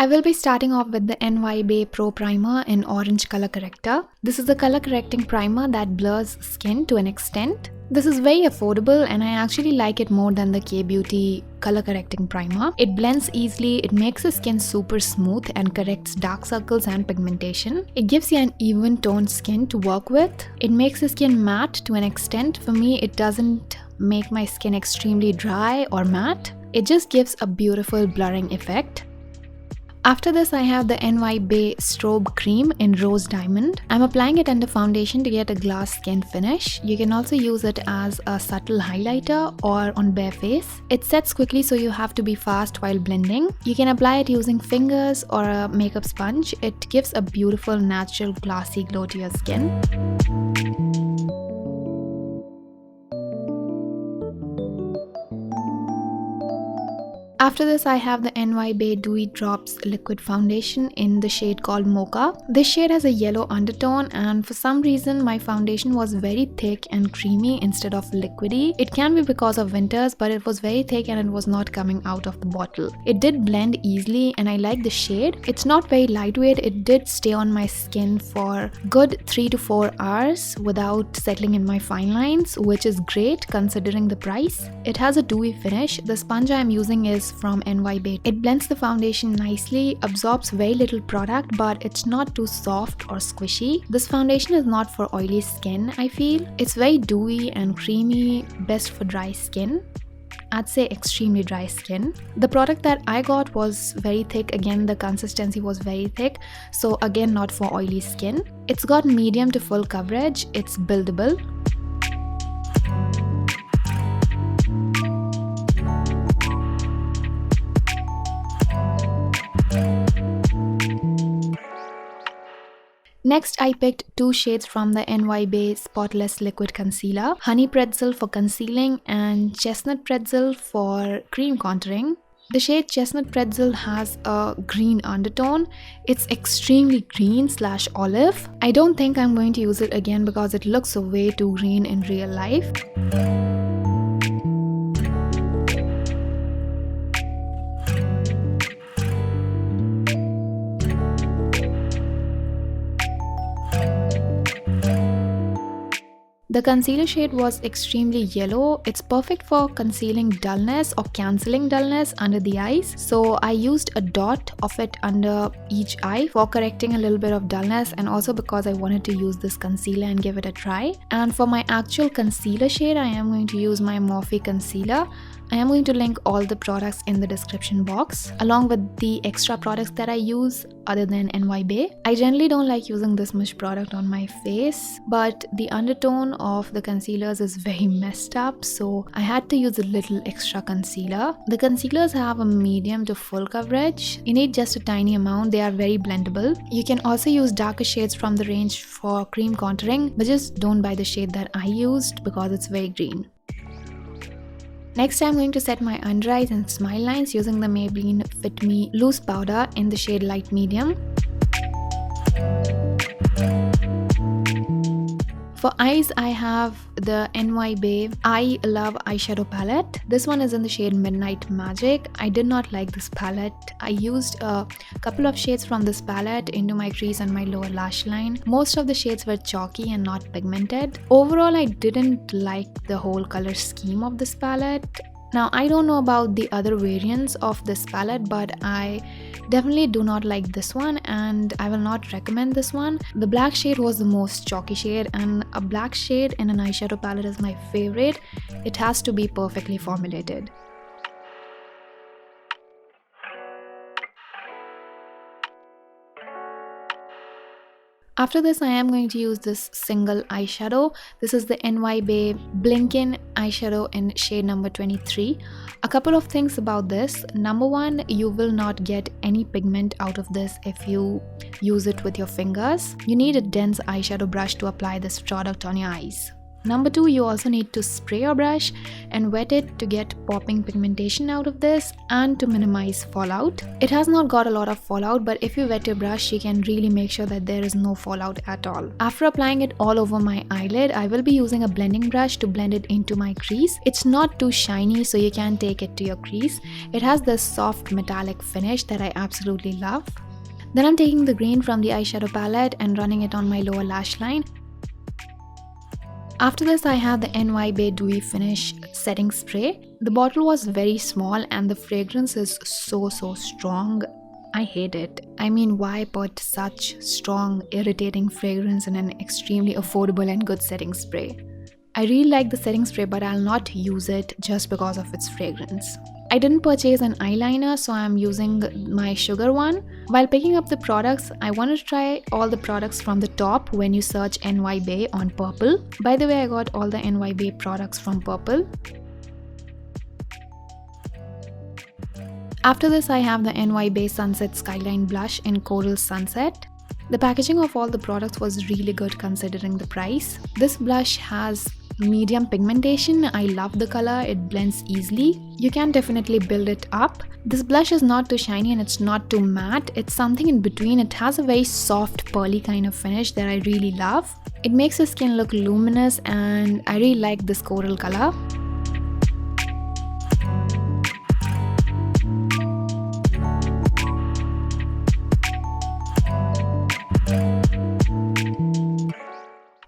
I will be starting off with the NY Bae Pro Primer in Orange Color Corrector. This is a color correcting primer that blurs skin to an extent. This is very affordable and I actually like it more than the K-Beauty color correcting primer. It blends easily, it makes the skin super smooth and corrects dark circles and pigmentation. It gives you an even toned skin to work with. It makes the skin matte to an extent. For me, it doesn't make my skin extremely dry or matte. It just gives a beautiful blurring effect. After this, I have the NY Bae Strobe Cream in Rose Diamond. I'm applying it under foundation to get a glass skin finish. You can also use it as a subtle highlighter or on bare face. It sets quickly, so you have to be fast while blending. You can apply it using fingers or a makeup sponge. It gives a beautiful, natural, glossy glow to your skin. After this, I have the NY Bae Dewy Drops Liquid Foundation in the shade called Mocha. This shade has a yellow undertone and for some reason my foundation was very thick and creamy instead of liquidy. It can be because of winters, but it was very thick and it was not coming out of the bottle. It did blend easily and I like the shade. It's not very lightweight. It did stay on my skin for good 3 to 4 hours without settling in my fine lines, which is great considering the price. It has a dewy finish. The sponge I am using is from NY Bae. It blends the foundation nicely, absorbs very little product, but it's not too soft or squishy. This foundation is not for oily skin, I feel. It's very dewy and creamy, best for dry skin. I'd say extremely dry skin. The product that I got was very thick. Again, the consistency was very thick, so again not for oily skin. It's got medium to full coverage. It's buildable. Next, I picked 2 shades from the NY Bae Spotless Liquid Concealer. Honey Pretzel for concealing and Chestnut Pretzel for cream contouring. The shade Chestnut Pretzel has a green undertone. It's extremely green/olive. I don't think I'm going to use it again because it looks way too green in real life. The concealer shade was extremely yellow. It's perfect for concealing dullness or cancelling dullness under the eyes. So I used a dot of it under each eye for correcting a little bit of dullness and also because I wanted to use this concealer and give it a try. And for my actual concealer shade, I am going to use my Morphe concealer. I am going to link all the products in the description box along with the extra products that I use other than NY Bae. I generally don't like using this much product on my face, but the undertone of the concealers is very messed up, so I had to use a little extra concealer. The concealers have a medium to full coverage. You need just a tiny amount. They are very blendable. You can also use darker shades from the range for cream contouring, but just don't buy the shade that I used because it's very green. Next, I'm going to set my under eyes and smile lines using the Maybelline Fit Me Loose Powder in the shade Light Medium. For eyes, I have the NY Bae I Love Eyeshadow Palette. This one is in the shade Midnight Magic. I did not like this palette. I used a couple of shades from this palette into my crease and my lower lash line. Most of the shades were chalky and not pigmented. Overall, I didn't like the whole color scheme of this palette. Now, I don't know about the other variants of this palette, but I definitely do not like this one and I will not recommend this one. The black shade was the most chalky shade, and a black shade in an eyeshadow palette is my favorite. It has to be perfectly formulated. After this, I am going to use this single eyeshadow. This is the NY Bae Blinkin eyeshadow in shade number 23. A couple of things about this. Number one, you will not get any pigment out of this if you use it with your fingers. You need a dense eyeshadow brush to apply this product on your eyes. Number 2, you also need to spray your brush and wet it to get popping pigmentation out of this and to minimize fallout. It has not got a lot of fallout, but if you wet your brush, you can really make sure that there is no fallout at all. After applying it all over my eyelid, I will be using a blending brush to blend it into my crease. It's not too shiny, so you can take it to your crease. It has this soft metallic finish that I absolutely love. Then I'm taking the green from the eyeshadow palette and running it on my lower lash line. After this, I have the NY Bae Dewy Finish Setting Spray. The bottle was very small and the fragrance is so strong. I hate it. I mean, why put such strong, irritating fragrance in an extremely affordable and good setting spray? I really like the setting spray, but I'll not use it just because of its fragrance. I didn't purchase an eyeliner, so I'm using my sugar one. While picking up the products, I wanted to try all the products from the top when you search NY Bae on Purple. By the way, I got all the NY Bae products from Purple. After this, I have the NY Bae Sunset Skyline Blush in Coral Sunset. The packaging of all the products was really good considering the price. This blush has medium pigmentation. I love the color, it blends easily. You can definitely build it up. This blush is not too shiny and it's not too matte. It's something in between. It has a very soft pearly kind of finish that I really love. It makes your skin look luminous and I really like this coral color.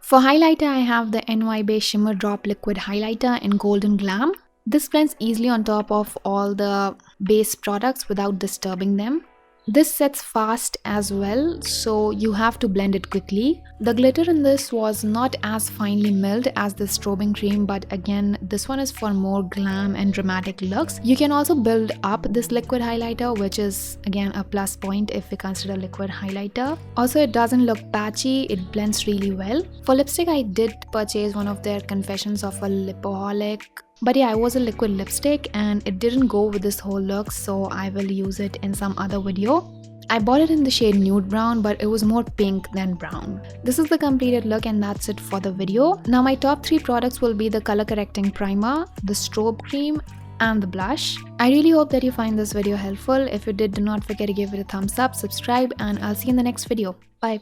For highlighter, I have the NY Bae Shimmer Drop Liquid Highlighter in Golden Glam. This blends easily on top of all the base products without disturbing them. This sets fast as well, so you have to blend it quickly. The glitter in this was not as finely milled as the strobing cream, but again, this one is for more glam and dramatic looks. You can also build up this liquid highlighter, which is again a plus point if you consider liquid highlighter. Also, it doesn't look patchy, it blends really well. For lipstick, I did purchase one of their Confessions of a Lipoholic. But yeah, it was a liquid lipstick and it didn't go with this whole look, so I will use it in some other video. I bought it in the shade Nude Brown, but it was more pink than brown. This is the completed look and that's it for the video. Now my top 3 products will be the color correcting primer, the strobe cream and the blush. I really hope that you find this video helpful. If you did, do not forget to give it a thumbs up, subscribe, and I'll see you in the next video. Bye.